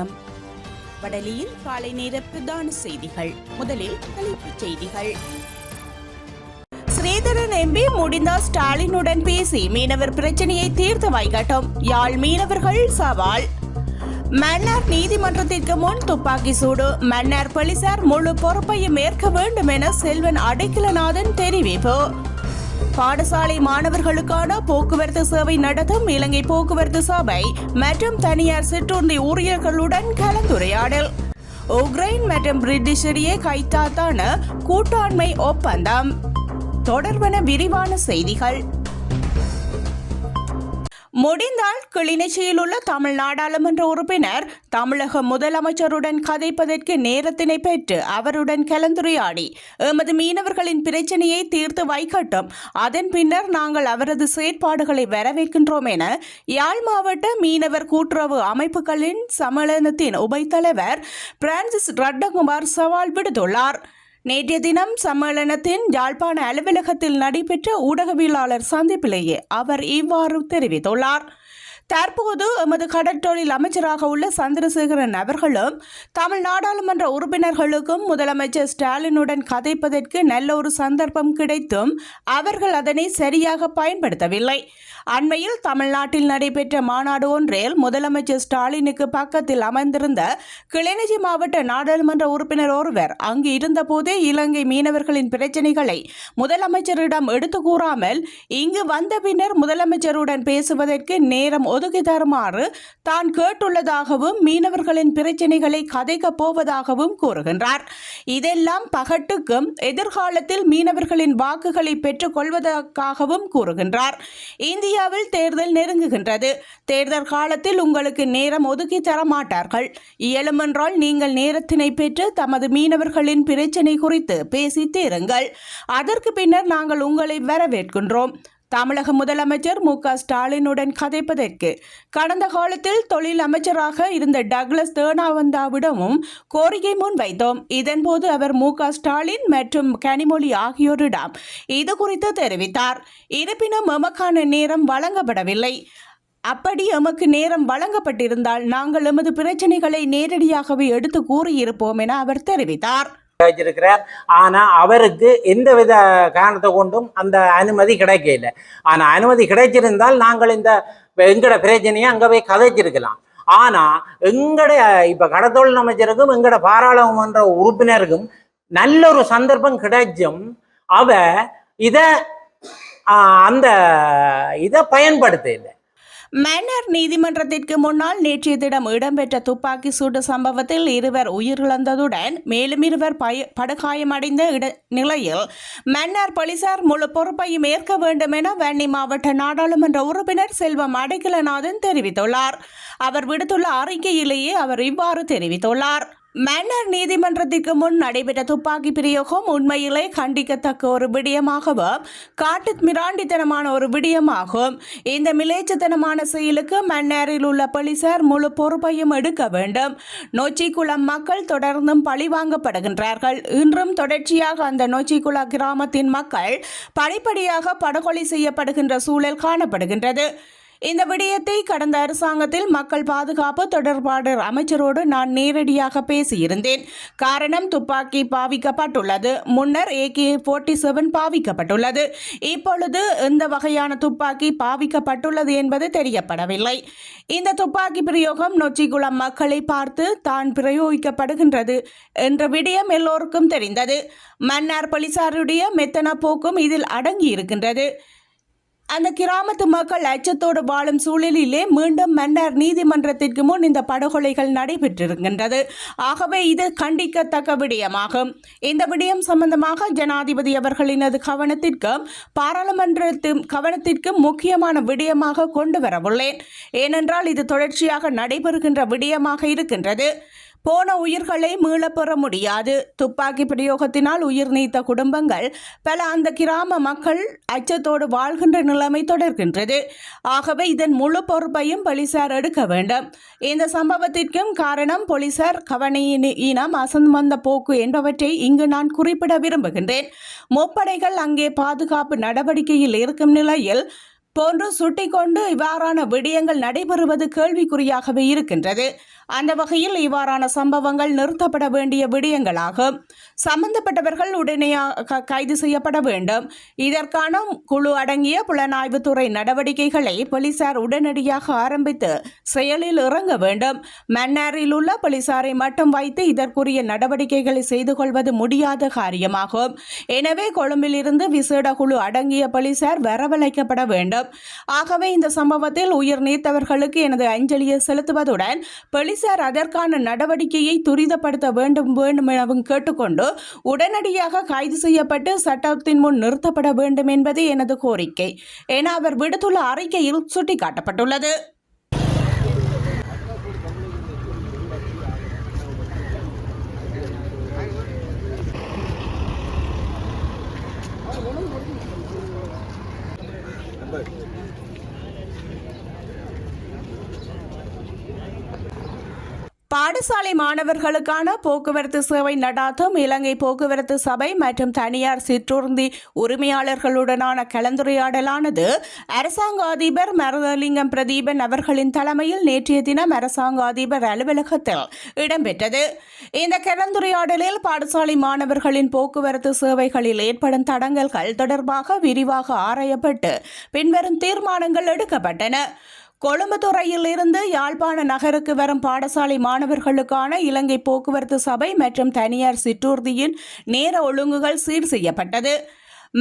வணக்கம். வடலியில் காலை நேர பிரதான செய்திகள். முதலில் தலைப்புச் செய்திகள். ஸ்ரீதரன் எம்பி முடிந்தால் ஸ்டாலினுடன் பேசி மீனவர் பிரச்சனையை தீர்த்து வைக்கட்டும். யாழ் மீனவர்கள் சவால். மன்னார் நீதிமன்றத்திற்கு முன் துப்பாக்கி சூடு. மன்னார் போலீசார் முழு பொறுப்பையும் ஏற்க வேண்டும் என செல்வன் அடைக்கலநாதன் தெரிவிப்பு. பாடசாலை மாணவர்களுக்கான போக்குவரத்து சேவை நடத்தும் இலங்கை போக்குவரத்து சபை மற்றும் தனியார் சிற்றுண்டி ஊழியர்களுடன் கலந்துரையாடல். உக்ரைன் மற்றும் பிரிட்டிஷ் இடையே கைத்தாத்தான கூட்டாண்மை ஒப்பந்தம் தொடர்பான விரிவான செய்திகள். முடிந்தால் கிளிநொச்சியில் உள்ள தமிழ் நாடாளுமன்ற உறுப்பினர் தமிழக முதலமைச்சருடன் கதைப்பதற்கு நேரத்தினை பெற்று அவருடன் கலந்துரையாடி எமது மீனவர்களின் பிரச்சனையை தீர்த்து வைக்கட்டும். அதன் பின்னர் நாங்கள் அவரது செயற்பாடுகளை வரவேற்கின்றோம் என யாழ் மாவட்ட மீனவர் கூட்டுறவு அமைப்புகளின் சம்மேளனத்தின் உபைத்தலைவர் பிரான்சிஸ் ரட்னகுமார் சவால் விடுத்துள்ளார். நேற்றைய தினம் சம்மேளனத்தின் யாழ்ப்பாண அலுவலகத்தில் நடைபெற்ற ஊடகவியலாளர் சந்திப்பிலேயே அவர் இவ்வாறு தெரிவித்துள்ளார். தற்போது எமது கடற்றொழில் அமைச்சராக உள்ள சந்திரசேகரன் அவர்களும் தமிழ் நாடாளுமன்ற உறுப்பினர்களுக்கும் முதலமைச்சர் ஸ்டாலினுடன் கதைப்பதற்கு நல்ல ஒரு சந்தர்ப்பம் கிடைத்தும் அவர்கள் அதனை சரியாக பயன்படுத்தவில்லை. அண்மையில் தமிழ்நாட்டில் நடைபெற்ற மாநாடு ஒன்றில் முதலமைச்சர் ஸ்டாலினுக்கு பக்கத்தில் அமர்ந்திருந்த கிளிநொச்சி மாவட்ட நாடாளுமன்ற உறுப்பினர் ஒருவர் அங்கு இருந்தபோதே இலங்கை மீனவர்களின் பிரச்சினைகளை முதலமைச்சரிடம் எடுத்து கூறாமல் இங்கு வந்த பின்னர் முதலமைச்சருடன் பேசுவதற்கு நேரம் ஒதுக்கி தருமாறு தான் கேட்டுள்ளதாகவும் மீனவர்களின் பிரச்சினைகளை கதைக்கப் போவதாகவும் கூறுகின்றார். இதெல்லாம் பகட்டுக்கும் எதிர்காலத்தில் மீனவர்களின் வாக்குகளை பெற்றுக் கொள்வதற்காகவும் கூறுகின்றார். இந்தியாவில் தேர்தல் நெருங்குகின்றது. தேர்தல் காலத்தில் உங்களுக்கு நேரம் ஒதுக்கி தரமாட்டார்கள். இயலுமென்றால் நீங்கள் நேரத்தினை பெற்று தமது மீனவர்களின் பிரச்சினை குறித்து பேசி தீருங்கள். அதற்கு பின்னர் நாங்கள் உங்களை வரவேற்கின்றோம். தமிழக முதலமைச்சர் மு.க. ஸ்டாலினுடன் கதைப்பதற்கு கடந்த காலத்தில் தொழில் அமைச்சராக இருந்த டக்ளஸ் தேனாவந்தாவிடமும் கோரிக்கை முன்வைத்தோம். இதன்போது அவர் மு.க. ஸ்டாலின் மற்றும் கனிமொழி ஆகியோரிடம் இது குறித்து தெரிவித்தார். இருப்பினும் எமக்கான நேரம் வழங்கப்படவில்லை. அப்படி எமக்கு நேரம் வழங்கப்பட்டிருந்தால் நாங்கள் எமது பிரச்சனைகளை நேரடியாகவே எடுத்து கூறியிருப்போம் என அவர் தெரிவித்தார். வச்சிருக்கிறார். ஆனா அவருக்கு எந்தவித காரணத்தை கொண்டும் அந்த அனுமதி கிடைக்கல. ஆனா அனுமதி கிடைச்சிருந்தால் நாங்கள் எங்கட பிரச்சனையை அங்க போய் கதைச்சிருக்கலாம். ஆனா எங்கட இப்ப கடத்தொழில் அமைச்சருக்கும் எங்கட பாராளுமன்ற உறுப்பினருக்கும் நல்ல ஒரு சந்தர்ப்பம் கிடைச்சும் அவ இதை பயன்படுத்த இல்லை. மன்னார் நீதிமன்றத்திற்கு முன்னால் நேற்றைய தினம் இடம்பெற்ற துப்பாக்கி சூடு சம்பவத்தில் இருவர் உயிரிழந்ததுடன் மேலும் இருவர் படுகாயமடைந்த நிலையில் மன்னார் போலீசார் முழு பொறுப்பையும் ஏற்க வேண்டும் என வன்னி மாவட்ட நாடாளுமன்ற உறுப்பினர் செல்வம் அடைக்கலநாதன் தெரிவித்துள்ளார். அவர் விடுத்துள்ள அறிக்கையிலேயே அவர் இவ்வாறு தெரிவித்துள்ளார். மன்னார் நீதிமன்றத்திற்கு முன் நடைபெற்ற துப்பாக்கி பிரயோகம் உண்மையிலே கண்டிக்கத்தக்க ஒரு விடயமாகவும் காட்டு மிராண்டித்தனமான ஒரு விடயமாகும். இந்த மிலேச்சத்தனமான செயலுக்கு மன்னாரில் உள்ள போலீசார் முழு பொறுப்பையும் எடுக்க வேண்டும். நொச்சிக்குளம் மக்கள் தொடர்ந்தும் பழிவாங்கப்படுகின்றார்கள். இன்றும் தொடர்ச்சியாக அந்த நொச்சிக்குள கிராமத்தின் மக்கள் படிப்படியாக படுகொலை செய்யப்படுகின்ற சூழல் காணப்படுகின்றது. இந்த விடயத்தை கடந்த அரசாங்கத்தில் மக்கள் பாதுகாப்பு தொடர்பாளர் அமைச்சரோடு நான் நேரடியாக பேசியிருந்தேன். காரணம் துப்பாக்கி பாவிக்கப்பட்டுள்ளது. முன்னர் AK-47 பாவிக்கப்பட்டுள்ளது. இப்பொழுது எந்த வகையான துப்பாக்கி பாவிக்கப்பட்டுள்ளது என்பது தெரியப்படவில்லை. இந்த துப்பாக்கி பிரயோகம் நொச்சிக்குளம் மக்களை பார்த்து தான் பிரயோகிக்கப்படுகின்றது என்ற விடயம் எல்லோருக்கும் தெரிந்தது. மன்னார் போலீசாருடைய மெத்தன போக்கும் இதில் அடங்கி இருக்கின்றது. அந்த கிராமத்து மக்கள் அச்சத்தோடு வாழும் சூழலிலே மீண்டும் மன்னார் நீதிமன்றத்திற்கு முன் இந்த படுகொலைகள் நடைபெற்றிருக்கின்றது. ஆகவே இது கண்டிக்கத்தக்க விடயமாகும். இந்த விடயம் சம்பந்தமாக ஜனாதிபதி அவர்களினது கவனத்திற்கும் பாராளுமன்றத்தின் கவனத்திற்கும் முக்கியமான விடயமாக கொண்டு வரவுள்ளேன். ஏனென்றால் இது தொடர்ச்சியாக நடைபெறுகின்ற விடயமாக இருக்கின்றது. போன உயிர்களை மீளப்பெற முடியாது. துப்பாக்கி பிரயோகத்தினால் உயிர் நீத்த குடும்பங்கள் பல அந்த கிராம மக்கள் அச்சத்தோடு வாழ்கின்ற நிலைமை தொடர்கின்றது. ஆகவே இதன் முழு பொறுப்பையும் போலீசார் எடுக்க வேண்டும். இந்த சம்பவத்திற்கும் காரணம் போலீசார் கவனையினம் அசம்பந்த போக்கு என்பவற்றை இங்கு நான் குறிப்பிட விரும்புகின்றேன். முப்படைகள் அங்கே பாதுகாப்பு நடவடிக்கையில் இருக்கும் நிலையில் போன்று சுட்டிக்கொண்டு இவ்வாறான விடயங்கள் நடைபெறுவது கேள்விக்குறியாகவே இருக்கின்றது. அந்த வகையில் இவ்வாறான சம்பவங்கள் நிறுத்தப்பட வேண்டிய விடயங்களாகும். சம்பந்தப்பட்டவர்கள் உடனடியாக கைது செய்யப்பட வேண்டும். இதற்கான குழு அடங்கிய புலனாய்வுத்துறை நடவடிக்கைகளை போலீசார் உடனடியாக ஆரம்பித்து செயலில் இறங்க வேண்டும். மன்னாரில் உள்ள போலீசாரை மட்டும் வைத்து இதற்குரிய நடவடிக்கைகளை செய்து கொள்வது முடியாத காரியமாகும். எனவே கொழும்பில் இருந்து விசேட குழு அடங்கிய போலீசார் வரவழைக்கப்பட வேண்டும். ஆகவே இந்த சம்பவத்தில் உயிர் நீத்தவர்களுக்கு எனது அஞ்சலியை செலுத்துவதுடன் போலீசார் அதற்கான நடவடிக்கையை துரிதப்படுத்த வேண்டும் எனவும் கேட்டுக்கொண்டு உடனடியாக கைது செய்யப்பட்டு சட்டத்தின் முன் நிறுத்தப்பட வேண்டும் என்பதே எனது கோரிக்கை என அவர் விடுத்துள்ள அறிக்கையில் சுட்டிக்காட்டப்பட்டுள்ளது. பாடசாலை மாணவர்களுக்கான போக்குவரத்து சேவை நடாத்தும் இலங்கை போக்குவரத்து சபை மற்றும் தனியார் சிற்றுந்தி உரிமையாளர்களுடனான கலந்துரையாடலானது அரசாங்க அதிபர் மருதலிங்கம் பிரதீபன் அவர்களின் தலைமையில் நேற்றைய தினம் அரசாங்க அதிபர் அலுவலகத்தில் இடம்பெற்றது. இந்த கலந்துரையாடலில் பாடசாலை மாணவர்களின் போக்குவரத்து சேவைகளில் ஏற்படும் தடங்கல்கள் தொடர்பாக விரிவாக ஆராயப்பட்டு பின்வரும் தீர்மானங்கள் எடுக்கப்பட்டன. கொழும்பு துறையில் இருந்து யாழ்ப்பாண நகருக்கு வரும் பாடசாலை மாணவர்களுக்கான இலங்கை போக்குவரத்து சபை மற்றும் தனியார் சிற்றூர்தியின் நேர ஒழுங்குகள் சீர் செய்யப்பட்டது.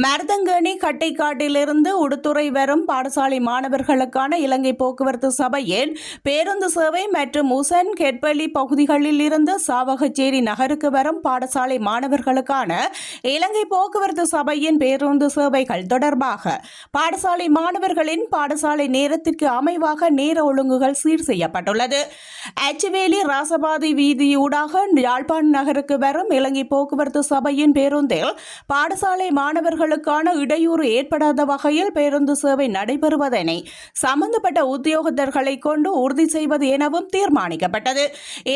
மருதங்கேணி கட்டைக்காட்டிலிருந்து உடுத்துறை வரும் பாடசாலை மாணவர்களுக்கான இலங்கை போக்குவரத்து சபையின் பேருந்து சேவை மற்றும் உசன் கெட்பலி பகுதிகளில் இருந்து சாவகச்சேரி நகருக்கு வரும் பாடசாலை மாணவர்களுக்கான இலங்கை போக்குவரத்து சபையின் பேருந்து சேவைகள் தொடர்பாக பாடசாலை மாணவர்களின் பாடசாலை நேரத்திற்கு அமைவாக நேர ஒழுங்குகள் சீர் செய்யப்பட்டுள்ளது. அச்சுவேலி ராசபாதி வீதியூடாக யாழ்ப்பாண நகருக்கு வரும் இலங்கை போக்குவரத்து சபையின் பேருந்தில் பாடசாலை மாணவர்கள் இடையூறு ஏற்படாத வகையில் பேருந்து சேவை நடைபெறுவதனை சம்பந்தப்பட்ட உத்தியோகத்தர்களை கொண்டு உறுதி செய்வது எனவும் தீர்மானிக்கப்பட்டது.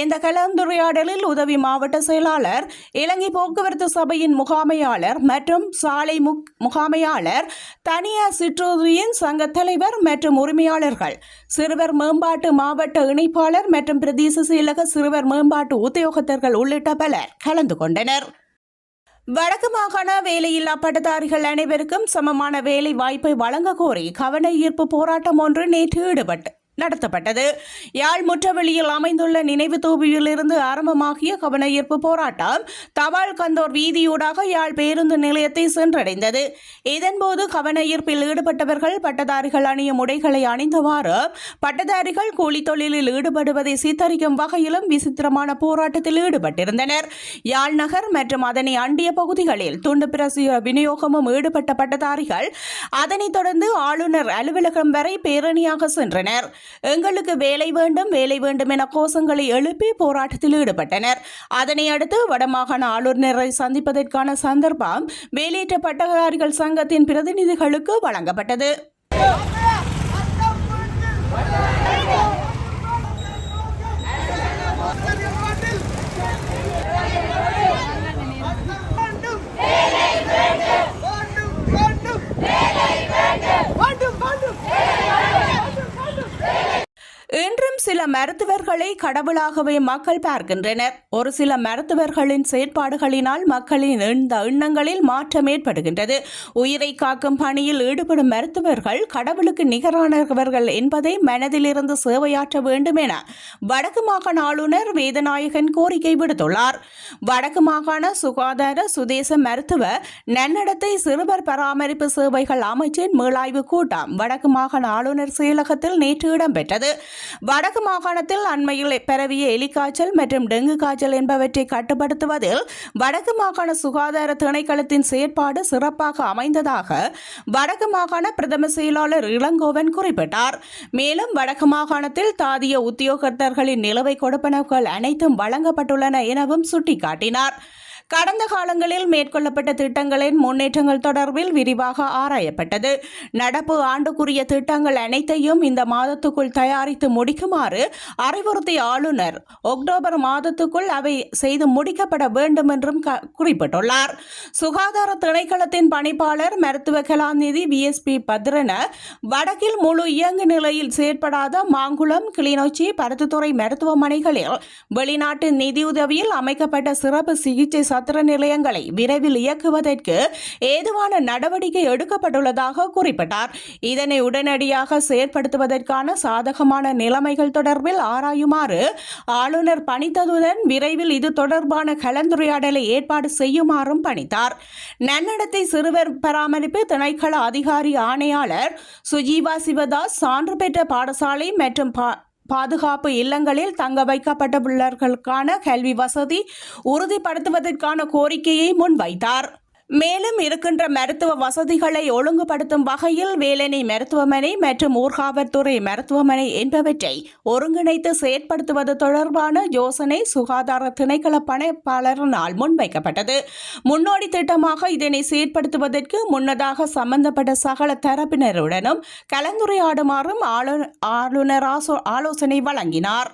இந்த கலந்துரையாடலில் உதவி மாவட்ட செயலாளர், இலங்கை போக்குவரத்து சபையின் முகாமையாளர் மற்றும் சாலை முகாமையாளர், தனியார் சிற்றூர்தியின் சங்க தலைவர் மற்றும் உரிமையாளர்கள், சிறுவர் மேம்பாட்டு மாவட்ட இணைப்பாளர் மற்றும் பிரதேச செயலக சிறுவர் மேம்பாட்டு உத்தியோகத்தர்கள் உள்ளிட்ட பலர் கலந்து கொண்டனர். வடக்கு மாகாண வேலையில்லா பட்டதாரிகள் அனைவருக்கும் சமமான வேலை வாய்ப்பை வழங்க கோரி கவன ஈர்ப்பு போராட்டம் ஒன்று நேற்று நடத்தப்பட்டது. யாழ் முற்றவெளியில் அமைந்துள்ள நினைவு தூபியில் இருந்து ஆரம்பமாகிய கவன ஈர்ப்பு போராட்டம் தபால் கந்தோர் வீதியூடாக யாழ் பேருந்து நிலையத்தை சென்றடைந்தது. இதன்போது கவன ஈர்ப்பில் ஈடுபட்டவர்கள் பட்டதாரிகள் அணியும் உடைகளை அணிந்தவாறு பட்டதாரிகள் கூலி தொழிலில் ஈடுபடுவதை சித்தரிக்கும் வகையிலும் விசித்திரமான போராட்டத்தில் ஈடுபட்டிருந்தனர். யாழ் நகர் மற்றும் அதனை அண்டிய பகுதிகளில் துண்டு பிரசுர விநியோகமும் ஈடுபட்ட பட்டதாரிகள் அதனைத் தொடர்ந்து ஆளுநர் அலுவலகம் வரை பேரணியாக சென்றனர். எங்களுக்கு வேலை வேண்டும் வேலை வேண்டும் என கோஷங்களை எழுப்பி போராட்டத்தில் ஈடுபட்டனர். அதனை அடுத்து வடமாகாண ஆளுநரை சந்திப்பதற்கான சந்தர்ப்பம் வேலையற்ற பட்டதாரிகள் சங்கத்தின் பிரதிநிதிகளுக்கு வழங்கப்பட்டது. இன்றும் சில மருத்துவர்களை கடவுளாகவே மக்கள் பார்க்கின்றனர். ஒரு சில மருத்துவர்களின் செயற்பாடுகளினால் மக்களின் எண்ணங்களில் மாற்றம் ஏற்படுகின்றது. உயிரை காக்கும் பணியில் ஈடுபடும் மருத்துவர்கள் கடவுளுக்கு நிகரானவர்கள் என்பதை மனதிலிருந்து சேவையாற்ற வேண்டும் என வடக்கு மாகாண ஆளுநர் வேதநாயகன் கோரிக்கை விடுத்துள்ளார். வடக்கு மாகாண சுகாதார சுதேச மருத்துவ நன்னடத்தை சிறுவர் பராமரிப்பு சேவைகள் அமைச்சின் மீளாய்வு கூட்டம் வடக்கு மாகாண ஆளுநர் செயலகத்தில் நேற்று இடம்பெற்றது. வடக்கு மாகாணத்தில் அண்மையில் பரவிய எலிக்காய்ச்சல் மற்றும் டெங்கு காய்ச்சல் என்பவற்றை கட்டுப்படுத்துவதில் வடக்கு மாகாண சுகாதார திணைக்களத்தின் செயற்பாடு சிறப்பாக அமைந்ததாக வடக்கு மாகாண பிரதம செயலாளர் இளங்கோவன் குறிப்பிட்டார். மேலும் வடக்கு மாகாணத்தில் தாதிய உத்தியோகத்தர்களின் நிலுவை கொடுப்பனவுகள் அனைத்தும் வழங்கப்பட்டுள்ளன எனவும் சுட்டிக்காட்டினார். கடந்த காலங்களில் மேற்கொள்ளப்பட்ட திட்டங்களின் முன்னேற்றங்கள் தொடர்பில் விரிவாக ஆராயப்பட்டது. நடப்பு ஆண்டுக்குரிய திட்டங்கள் அனைத்தையும் இந்த மாதத்துக்குள் தயாரித்து முடிக்குமாறு அறிவுறுத்திய ஆளுநர் அக்டோபர் மாதத்துக்குள் அவை செய்து முடிக்கப்பட வேண்டும் என்றும் குறிப்பிட்டுள்ளார். சுகாதார திணைக்களத்தின் பணிப்பாளர் மருத்துவ கலாநிதி VSP பத்ரன வடக்கில் முழு இயங்கு நிலையில் செயற்படாத மாங்குளம், கிளிநொச்சி, பருத்தித்துறை மருத்துவமனைகளில் வெளிநாட்டு நிதியுதவியில் அமைக்கப்பட்ட சிறப்பு சிகிச்சை சத்திர நிலையங்களை விரைவில் இயக்குவதற்கு ஏதுவான நடவடிக்கை எடுக்கப்பட்டுள்ளதாக குறிப்பிட்டார். இதனை உடனடியாக செயற்படுத்துவதற்கான சாதகமான நிலைமைகள் தொடர்பில் ஆராயுமாறு ஆளுநர் பணித்ததுடன் விரைவில் இது தொடர்பான கலந்துரையாடலை ஏற்பாடு செய்யுமாறும் பணித்தார். நன்னடத்தை சிறுவர் பராமரிப்பு திணைக்கள அதிகாரி ஆணையாளர் சுஜீவா சிவதாஸ் சான்று பெற்ற பாடசாலை மற்றும் பாதுகாப்பு இல்லங்களில் தங்க வைக்கப்பட்டுள்ளவர்களுக்கான கல்வி வசதி உறுதிப்படுத்துவதற்கான கோரிக்கையை முன்வைத்தார். மேலும் இருக்கின்ற மருத்துவ வசதிகளை ஒழுங்குபடுத்தும் வகையில் வேலணை மருத்துவமனை மற்றும் ஊர்காவற்துறை மருத்துவமனை என்பவற்றை ஒருங்கிணைத்து செயற்படுத்துவது தொடர்பான யோசனை சுகாதார திணைக்கள பணிப்பாளரினால் முன்வைக்கப்பட்டது. முன்னோடி திட்டமாக இதனை செயற்படுத்துவதற்கு முன்னதாக சம்பந்தப்பட்ட சகல தரப்பினருடனும் கலந்துரையாடுமாறும் ஆளுநர் ஆலோசனை வழங்கினார்.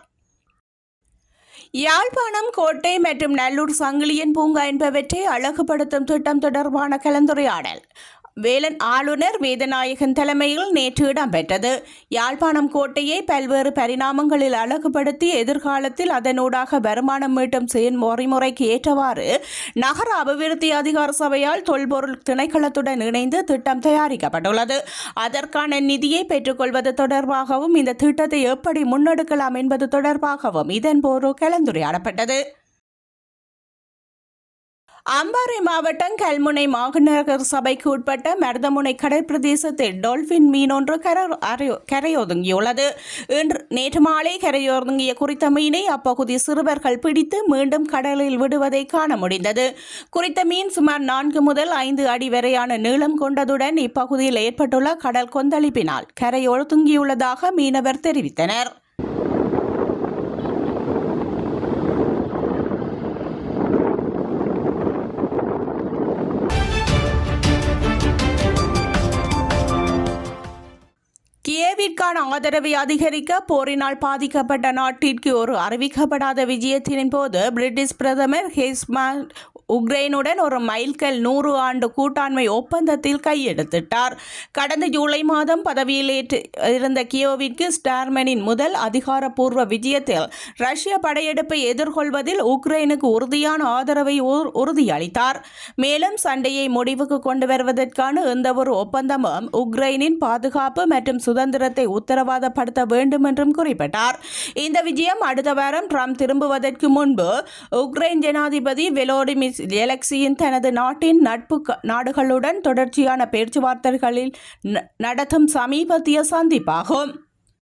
யாழ்ப்பாணம், கோட்டை மற்றும் நல்லூர் சங்கிலியன் பூங்கா என்பவற்றை அழகுபடுத்தும் திட்டம் தொடர்பான கலந்துரையாடல் வேலன் ஆளுநர் வேதநாயகன் தலைமையில் நேற்று இடம்பெற்றது. யாழ்ப்பாணம் கோட்டையை பல்வேறு பரிணாமங்களில் அழகுபடுத்தி எதிர்காலத்தில் அதனூடாக வருமானம் மீட்டும் செயல்முறைக்கு ஏற்றவாறு நகர அபிவிருத்தி அதிகார சபையால் தொல்பொருள் திணைக்களத்துடன் இணைந்து திட்டம் தயாரிக்கப்பட்டுள்ளது. அதற்கான நிதியை பெற்றுக்கொள்வது தொடர்பாகவும் இந்த திட்டத்தை எப்படி முன்னெடுக்கலாம் என்பது தொடர்பாகவும் இதன்போது கலந்துரையாடப்பட்டது. அம்பாறை மாவட்டம் கல்முனை மாநகர சபைக்கு உட்பட்ட மருதமுனை கடற்பிரதேசத்தில் டால்பின் மீன் ஒன்று கரையொதுங்கியுள்ளது. நேற்று மாலை கரையொதுங்கிய குறித்த மீனை அப்பகுதி சிறுவர்கள் பிடித்து மீண்டும் கடலில் விடுவதை காண முடிந்தது. குறித்த மீன் சுமார் 4 முதல் 5 அடி வரையான நீளம் கொண்டதுடன் இப்பகுதியில் ஏற்பட்டுள்ள கடல் கொந்தளிப்பினால் கரையொதுங்கியுள்ளதாக மீனவர் தெரிவித்தனர். கியேவிற்கான ஆதரவை அதிகரிக்க போரினால் பாதிக்கப்பட்ட நாட்டிற்கு ஒரு அறிவிக்கப்படாத விஜயத்தின் போது பிரிட்டிஷ் பிரதமர் ஹெஸ்மான் உக்ரைனுடன் ஒரு மைல்கல் 100 ஆண்டு கூட்டாண்மை ஒப்பந்தத்தில் கையெழுத்திட்டார். கடந்த ஜூலை மாதம் பதவியில் இருந்த கியோவிற்கு ஸ்டார்மனின் முதல் அதிகாரப்பூர்வ விஜயத்தில் ரஷ்ய படையெடுப்பை எதிர்கொள்வதில் உக்ரைனுக்கு உறுதியான ஆதரவை உறுதியளித்தார். மேலும் சண்டையை முடிவுக்கு கொண்டு வருவதற்கான எந்தவொரு ஒப்பந்தமும் உக்ரைனின் பாதுகாப்பு மற்றும் சுதந்திரத்தை உத்தரவாதப்படுத்த வேண்டும் என்றும் குறிப்பிட்டார். இந்த விஜயம் அடுத்த வாரம் ட்ரம்ப் திரும்புவதற்கு முன்பு உக்ரைன் ஜனாதிபதி வெலோடிமிர் ஜெலன்ஸ்கியின் தனது நாட்டின் நட்பு நாடுகளுடன் தொடர்ச்சியான பேச்சுவார்த்தைகளில் நடத்தும் சமீபத்திய சந்திப்பாகும்.